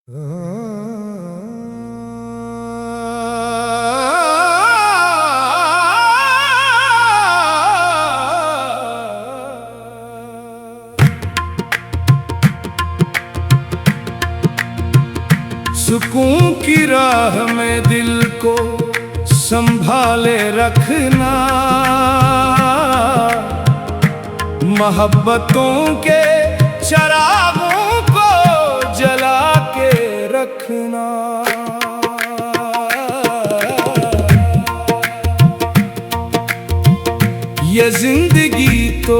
सुकून की राह में दिल को संभाले रखना, मोहब्बतों के चरागों को जला के रखना। ये जिंदगी तो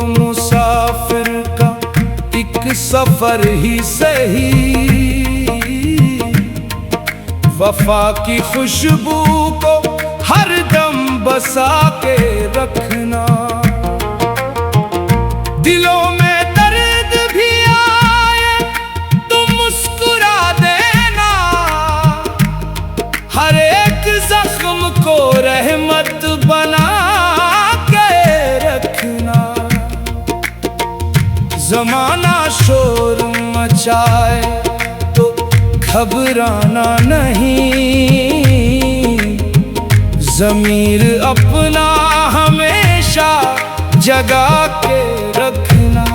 मुसाफिर का एक सफर ही सही, वफा की खुशबू को हर दम बसा के रखना। दिलों में दर्द भी आए तो मुस्कुरा देना, हर एक जख्म को रहमत बना के रखना। ज़माना शोर मचाए तो घबराना नहीं, ज़मीर अपना हमेशा जगा के रखना।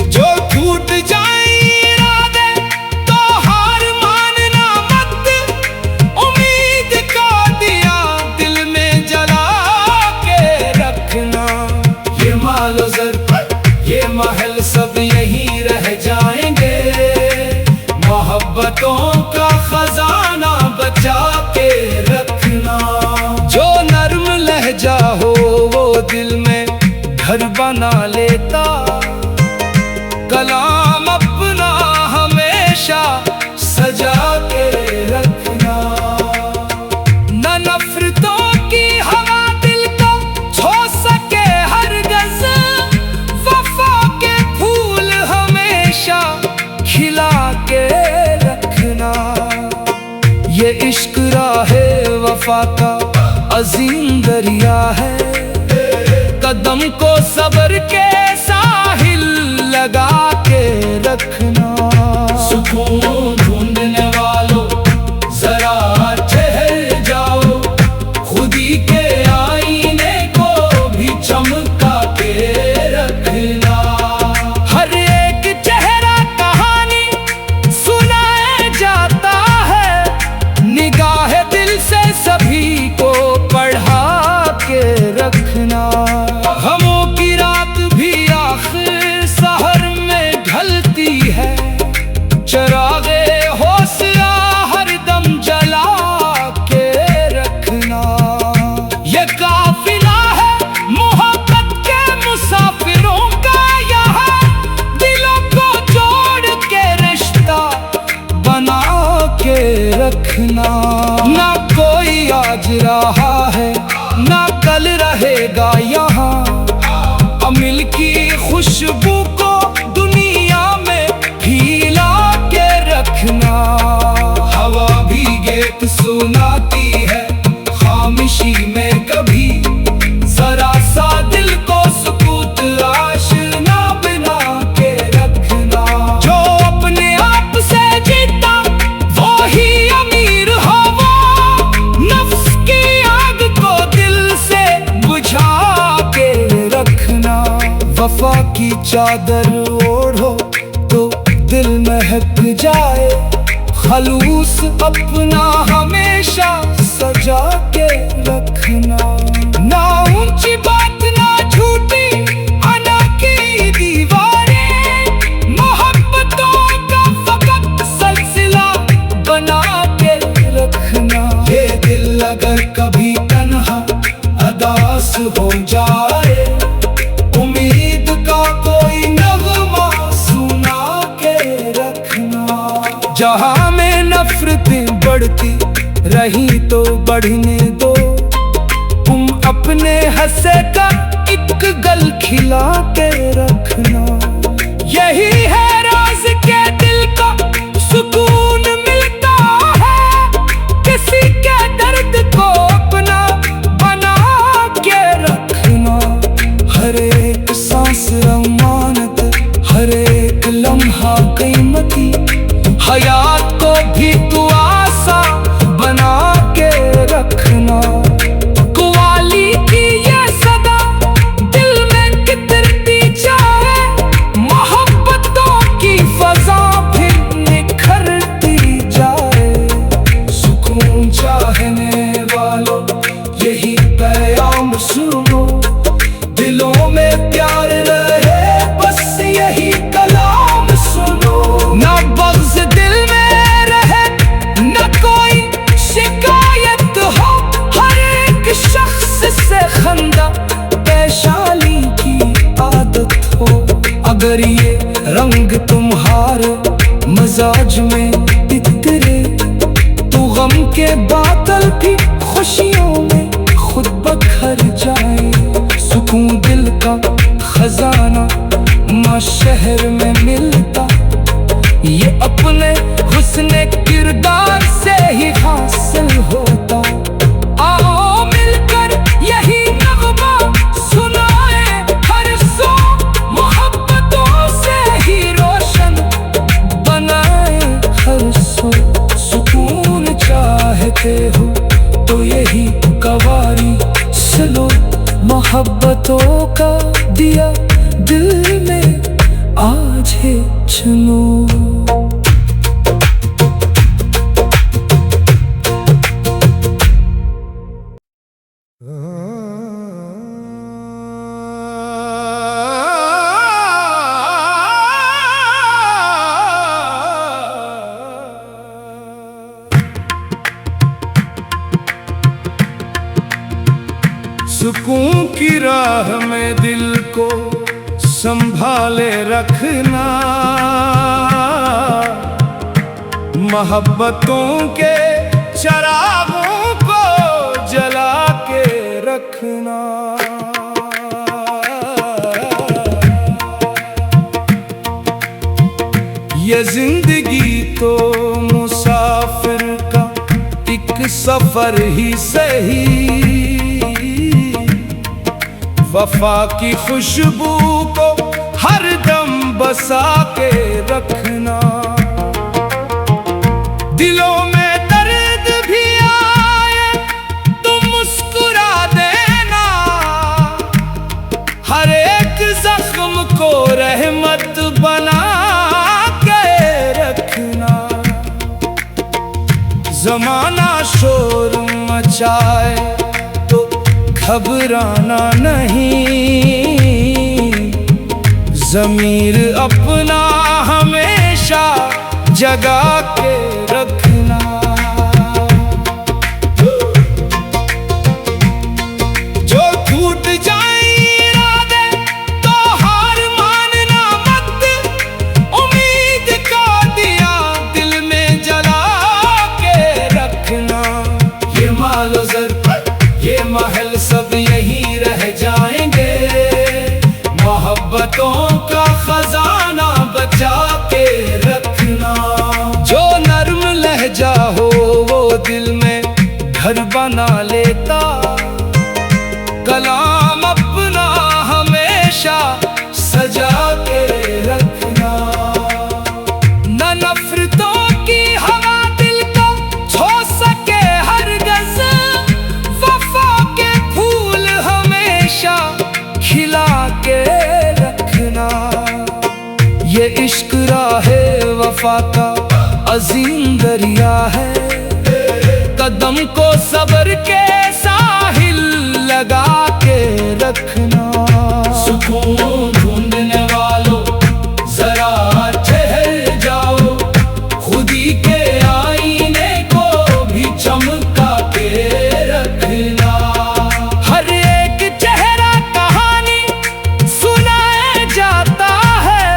जो टूट जाए इरादे तो हार मानना मत, उम्मीद का दिया दिल में जला के रखना। ये मालो ज़र ये महल सब यहीं रह जाएंगे, मोहब्बतों का खजाना बचा के रखना। जो नर्म लहजा हो वो दिल में घर बना लेता, कलाम अपना हमेशा सजा के रखना। न नफरतों की हवा दिल को छू सके हरगिज़, खिला के रखना। ये इश्क राहे वफा का अजीम दरिया है, कदम को सब्र के साहिल लगा के रखना। सुकून ढूंढने वालों जरा ठहर जाओ, खुदी के आईने को भी चमका के रखना। सभी को पढ़ा के रखना। गमों की रात भी आखिर सहर में ढलती है, चरागे हौसला हर दम जला के रखना। ये काफिला है मोहब्बत के मुसाफिरों का, यहाँ दिलों को जोड़ के रिश्ता बना के रखना। ना कोई आज रहा है ना कल रहेगा यहाँ, अमिल की खुशबू को दुनिया में फैला के रखना। हवा भी गीत सुनाती है खामोशी में कभी, जरा सा दिल को सुकूत आशना बना के रखना। जो अपने आप से जीता वो ही अमीर हो, वफा की चादर ओढ़ो तो दिल महक जाए, खलूस अपना हमेशा सजा के रखना। ना ऊंची बात ना झूठी अना की दीवारें, मोहब्बतों का फकत सिलसिला बना के रखना। ये दिल अगर कभी तन्हा अदास हो जाए, उम्मीद का कोई नगमा सुना के रखना। जहां में नफरतें बढ़ती रही तो बढ़ने दो, तुम अपने हंसे का एक गल खिला के रखना। यही है राज के दिल का सुकून मिलता है, किसी के दर्द को अपना बना के रखना। हर एक सांस अमानत हर एक लम्हा कीमती, हयात को भी तू आसा बना के रखना। कव्वाली की ये सदा दिल में कितरती जाए, मोहब्बतों की फजा फिर निखरती जाए। सुकून चाहने वालों यही पैगाम सुनो, दिलों में प्यार रहे बस यही कलाम सुनो। ना बग़्ज़ दिल में रहे, न कोई शिकायत हो, हर एक शख्स से खंदा वैशाली की आदत हो। अगर ये रंग तुम्हारे मजाज में इतरे, तो गम के बादल भी खुशियों में खुद बखर जाए। सुकून दिल का खजाना माँ शहर में मिलता, ये अपने हुस्ने किरदार से ही हासिल होता। आओ मिलकर यही नग़मा सुनाए, हर सो मोहब्बतों से ही रोशन बनाए हर सो। सुकून चाहते हो तो यही कवाली सुनो, मोहब्बतों का दिया दिल में आज है चुनो। सुकून की राह में दिल को संभाले रखना, मोहब्बतों के चरागों को जला के रखना। ये जिंदगी तो मुसाफिर का एक सफर ही सही, वफा की खुशबू को हर दम बसा के रखना। दिलों में दर्द भी आए तो मुस्कुरा देना, हर एक जख्म को रहमत बना के रखना। ज़माना शोर मचाए तो घबराना नहीं, ज़मीर अपना हमेशा जगा के रखना। जो टूट जाए इरादे तो हार मानना मत, उम्मीद का दिया दिल में जला के रखना। ये मालो ज़र ये महल सब यहीं रह जाएंगे, मोहब्बतों का खजाना बचा के रखना। जो नर्म लहजा हो वो दिल में घर बना लेता, कलाम अपना हमेशा सजा के रखना। न नफरतों की हवा दिल को छू सके हरगिज़, खिला के रखना। ये इश्क राहे वफा का अजीम दरिया है, कदम को सब्र के साहिल लगा के रखना। सुकून ढूंढने वालों जरा ठहर जाओ, खुदी के आईने को भी चमका के रखना। हर एक चेहरा कहानी सुनाया जाता है,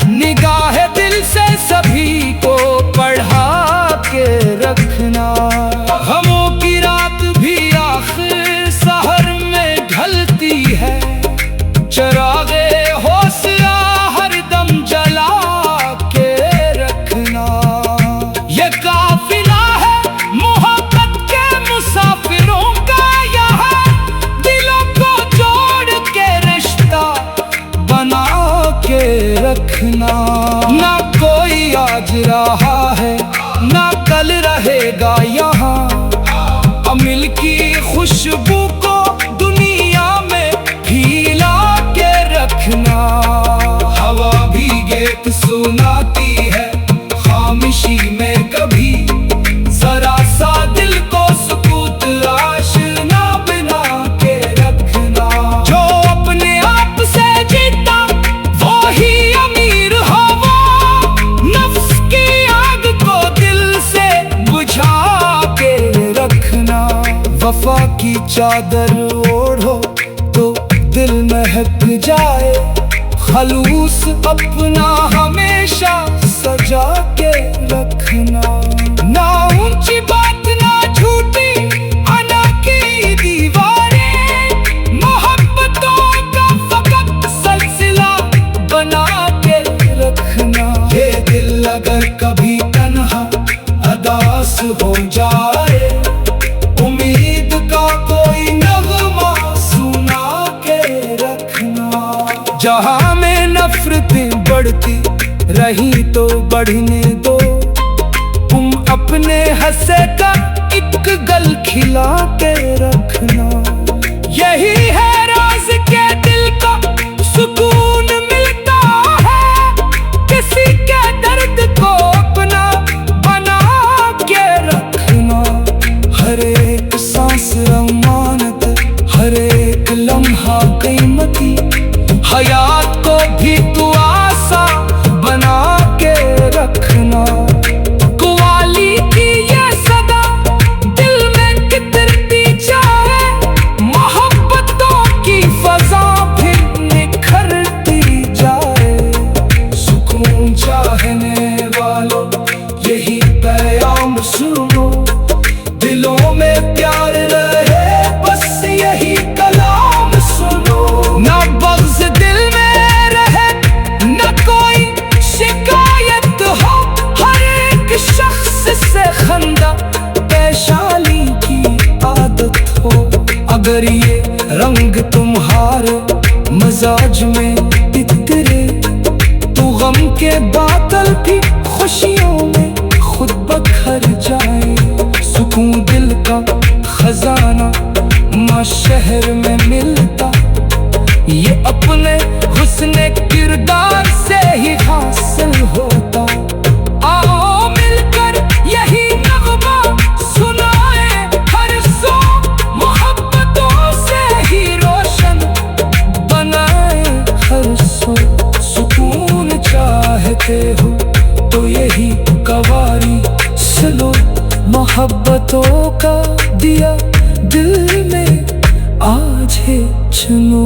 निगाह दिल से सभी को पढ़ा के रखना। ना कोई आज रहा है ना कल रहेगा यहाँ, अमिल की खुशबू को दुनिया में फैला के रखना। हवा भी गीत सुनाती है खामोशी में कभी, जरा सा दिल को सुकूत आशना बना के रखना। जो अपने आप से जीता वो ही अमीर होगा, नफ्स की आग को दिल से बुझा के रखना। वफा की चादर ओढ़ो तो दिल महक जाए, खलूस अपना हमेशा सजा के रखना। ना ऊंची बात ना झूठी अना की दीवारें, मोहब्बतों का फकत सिलसिला बना के रखना। ये दिल अगर कभी तन्हा अदास हो जाए, उम्मीद का कोई नगमा सुना के रखना। जहां में नफरतें बढ़ती रही तो बढ़ने दो, तुम अपने हंसे का एक गल खिला के रखना। यही है राज के दिल का सुकून मिलता है, किसी के दर्द को अपना बना के रखना। हर एक सांस अमानत, हर एक लम्हा कीमती, हयात को भी तू आसा बना के रखना। कुवाली की ये सदा दिल में कितरती जाए, मोहब्बतों की फजा फिर निखरती जाए। सुकून चाहने वालों यही पैगाम सुनो, दिलों में प्यार रहे बस यही कलाम सुनो। ना बग़्ज़ दिल में रहे न कोई शिकायत हो, हर एक शख्स से खंदा पेशानी की आदत हो। अगर ये रंग तुम्हारे मजाज में इतरे, तो गम के बादल भी खुशियों में खुद बखर जाए। सुकून दिल का खजाना माँ शहर में मिलता, ये अपने हुस्ने किरदार से ही हासिल होता। आओ मिलकर यही नग़मा सुनाए हर सो, मोहब्बतों से ही रोशन बनाए हर सो। सुकून चाहते हो तो यही कवारी सुनो, मोहब्बतों का दिया दिल में आज है चुनो।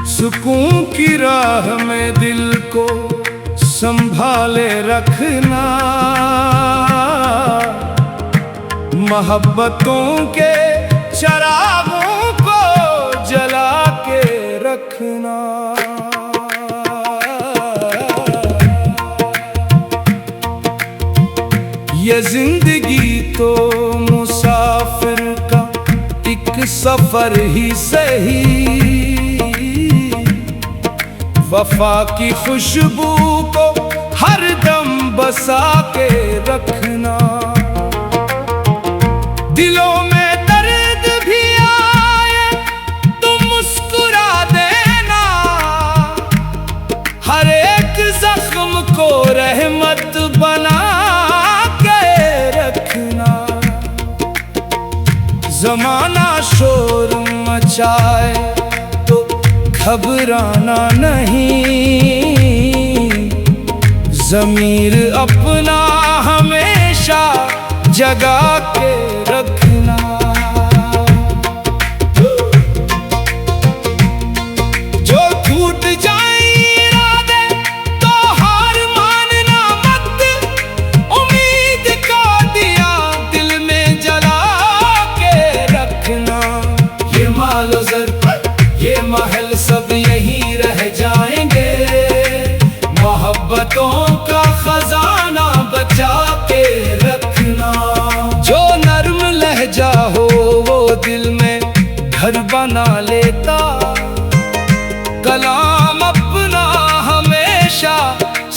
सुकून की राह में दिल को संभाले रखना, मोहब्बतों के चरागों को जला के रखना। ये जिंदगी तो मुसाफिर का एक सफर ही सही, वफा की खुशबू को हर दम बसा के रखना। दिलों में दर्द भी आए तो मुस्कुरा देना, हर एक जख्म को रहमत बना के रखना। जमाना शोर मचाए तो घबराना नहीं, ज़मीर अपना हमेशा जगा के रखना। जो टूट जाए इरादे तो हार मानना मत, उम्मीद का दिया दिल में जला देता। कलाम अपना हमेशा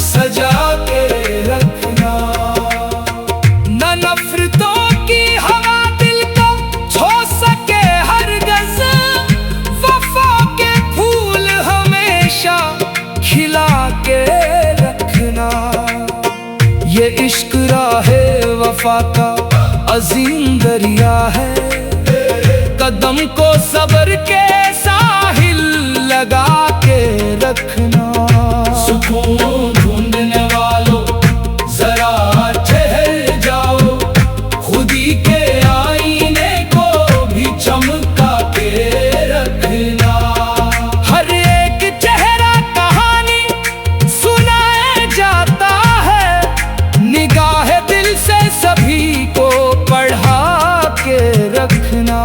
सजा के रखना, न नफरतों की हवा दिल को छू सके हरगज़। वफा के फूल हमेशा खिला के रखना। ये इश्क राहे वफा का अजीम दरिया है, कदम को सब्र के साहिल लगा के रखना। सुकून ढूंढने वालों जरा ठहर जाओ, खुदी के आईने को भी चमका के रखना। हर एक चेहरा कहानी सुनाया जाता है, निगाह दिल से सभी को पढ़ा के रखना।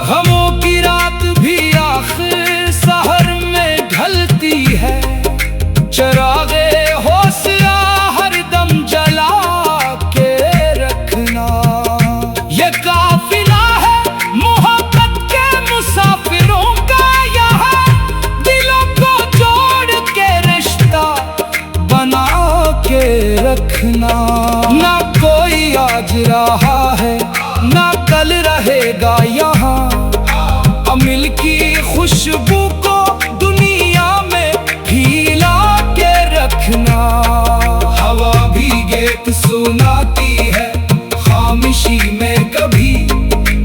गमों की रात भी आखिर सहर में ढलती है, चरागे हौसला हरदम जला के रखना। ये काफिला है मोहब्बत के मुसाफिरों का, यहाँ दिलों को जोड़ के रिश्ता बना के रखना। ना कोई आज रहा है ना कल रहेगा यहाँ, अमिल की खुशबू को दुनिया में फैला के रखना। हवा भी गीत सुनाती है खामोशी में कभी,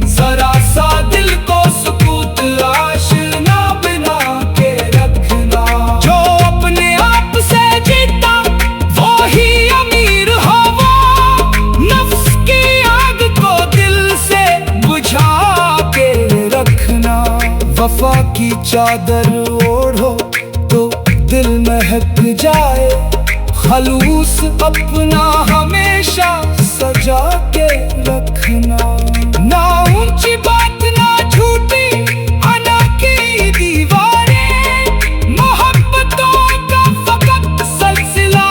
जरा सा दिल को सुकूत आशना बना के रखना। जो अपने आप से जीता वो ही अमीर हो, वो नफ्स की आग को दिल से बुझा के रखना। वफा की चादर ओढ़ो तो दिल महक जाए, खलूस अपना हमेशा सजा के रखना। ना ऊंची बात ना झूठी अना की दीवारें, मोहब्बतों का फकत सिलसिला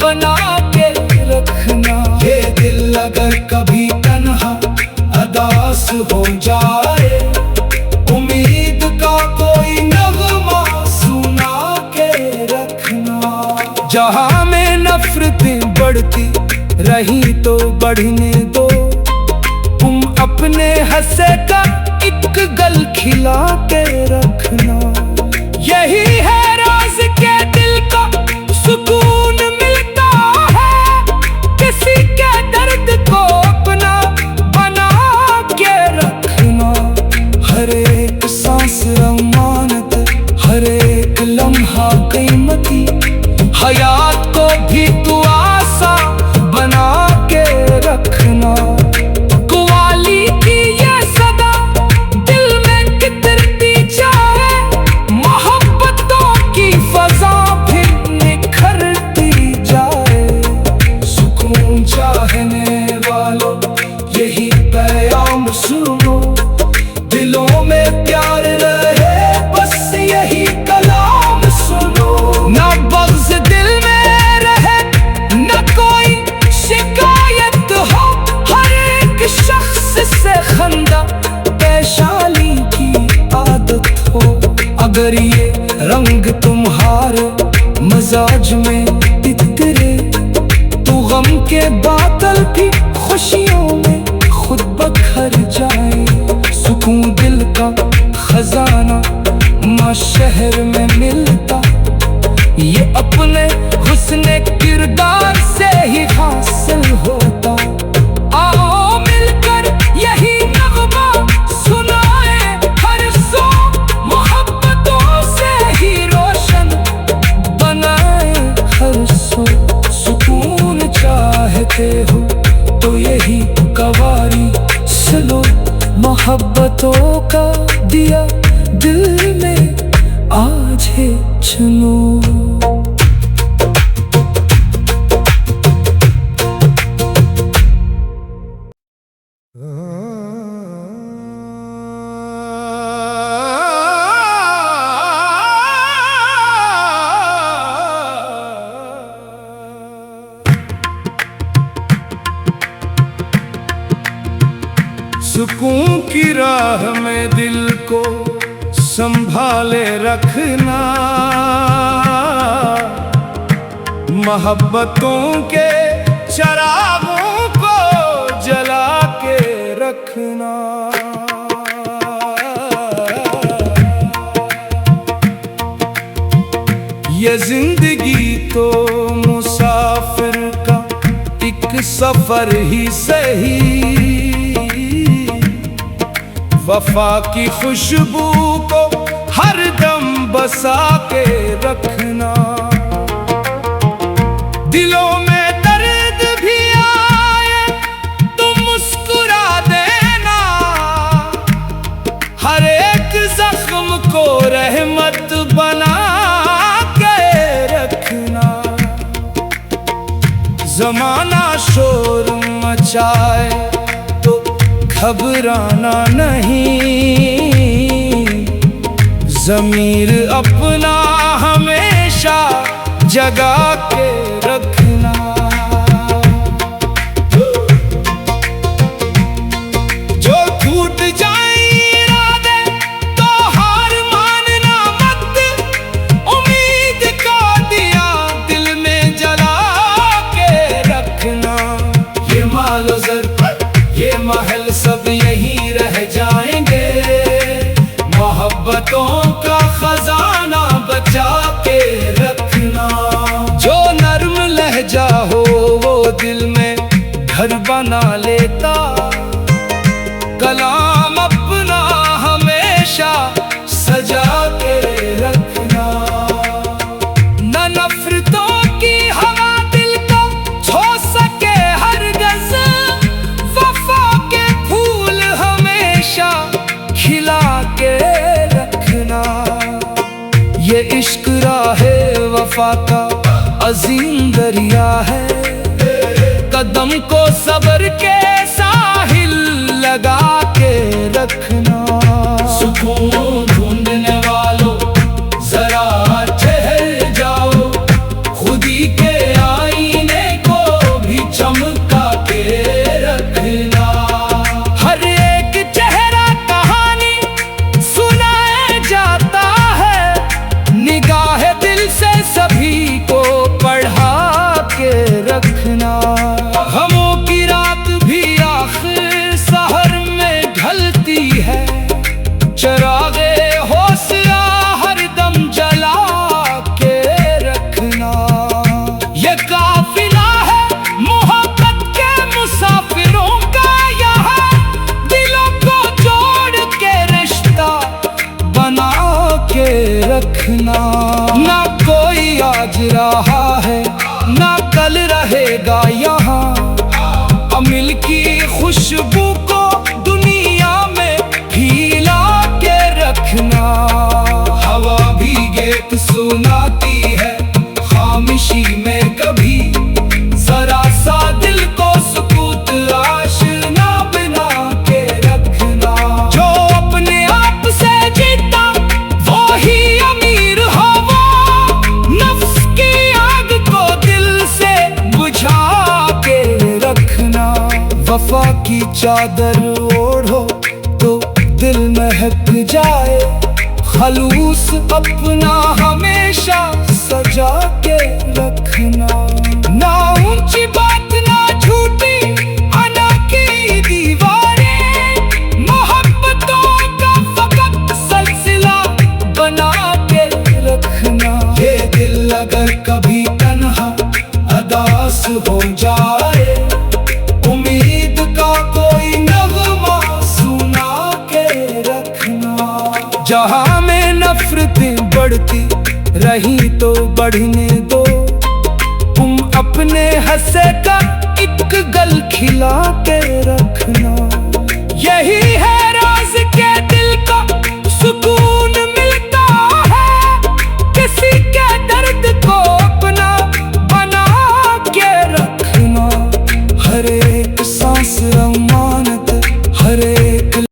बना के रखना। ये दिल अगर कभी तन्हा अदास हो जाए, उम्मीद का कोई नगमा सुना के रखना। जहां में नफरतें बढ़ती रही तो बढ़ने दो, तुम अपने हंसे का एक गल खिला के रखना। यही है राज के दिल का सुकून मिलता है, किसी के दर्द को अपना बना के रखना। हर एक सांस अमानत, हर एक लम्हा कीमती, हयात को भी तू आसा बना के रखना। कव्वाली की ये सदा दिल में कितरती जाए, मोहब्बतों की फजा फिर निखरती जाए। सुकून चाहने वालों यही पैगाम सुनो, दिलों में प्यार रहे बस यही कलाम सुनो। ना बग़्ज़ दिल में रहे ना कोई शिकायत हो, हर एक शख्स से खंदा पेशानी की आदत हो। अगर ये रंग तुम्हारे मजाज में इतरे, तो गम के बादल भी खुशियों में खुद बखर जाए। सुकून दिल का खजाना माँ शहर में मिलता, ये अपने हुस्ने किरदार से ही हासिल होता। आओ मिलकर यही नग़मा सुनाए हर सो, मोहब्बतों से ही रोशन बनाए हर सो। सुकून चाहते हो तो यही कवारी सुनो, मोहब्बतों का दिया दिल में आज है चुनो। सुकून की राह में दिल को संभाले रखना, मोहब्बतों के चरागों को जला के रखना। ये जिंदगी तो मुसाफिर का एक सफर ही सही, वफा की खुशबू को हर दम बसा के रखना। दिलों में दर्द भी आए तो मुस्कुरा देना, हर एक जख्म को रहमत बना ज़माना शोर मचाए तो घबराना नहीं, ज़मीर अपना हमेशा जगा के रखना। जो टूट जाए इरादे तो हार मानना मत, उम्मीद का दिया दिल में जला ये मालो ज़र ये महल सब यहीं रह जाएंगे, मोहब्बतों का खजाना बचा के रखना। जो नर्म लहजा हो वो दिल में घर बना लेता, कलाम अपना हमेशा सजा के रखना। न नफरतों की हवा दिल को छू सके हरगिज़, वफा के फूल हमेशा खिला के रखना। ये इश्क राहे वफा का अजीम दरिया है, कदम को सब्र के साहिल लगा के रखना। सुकून ढूंढने वालों जरा ठहर जाओ, खुदी के आईने को भी चमका के रखना। हर एक चेहरा कहानी सुनाया जाता है, निगाह दिल से सभी को पढ़ा के रखना। गमों की रात भी आखिर सहर में ढलती है, चरागे हौसला हर दम जला के रखना। ये काफिला है मोहब्बत के मुसाफिरों का, यहाँ दिलों को जोड़ के रिश्ता बना के रखना। ना कोई आज रहा है ना कल रहेगा यहाँ, अमिल की खुशबू को दुनिया में फैला के रखना। हवा भी गीत सुनाती है खामोशी में कभी, जरा सा दिल को सुकूत आशना बना के रखना। जो अपने आप से जीता वो ही अमीर हो, वो नफ्स की आग को दिल से बुझा के रखना। वफा की चादर ओढ़ो तो दिल महक जाए, खलूस अपना हमेशा सजा के रखना। ना ऊंची बात ना झूठी अना की दीवारें, मोहब्बतों का फकत सिलसिला बना के रखना। ये दिल अगर कभी तन्हा अदास हो जाए, उम्मीद का कोई नगमा सुना के रखना। जहां में नफरतें बढ़ती रही तो बढ़ने दो, तुम अपने हंसे का एक गल खिला के रखना। यही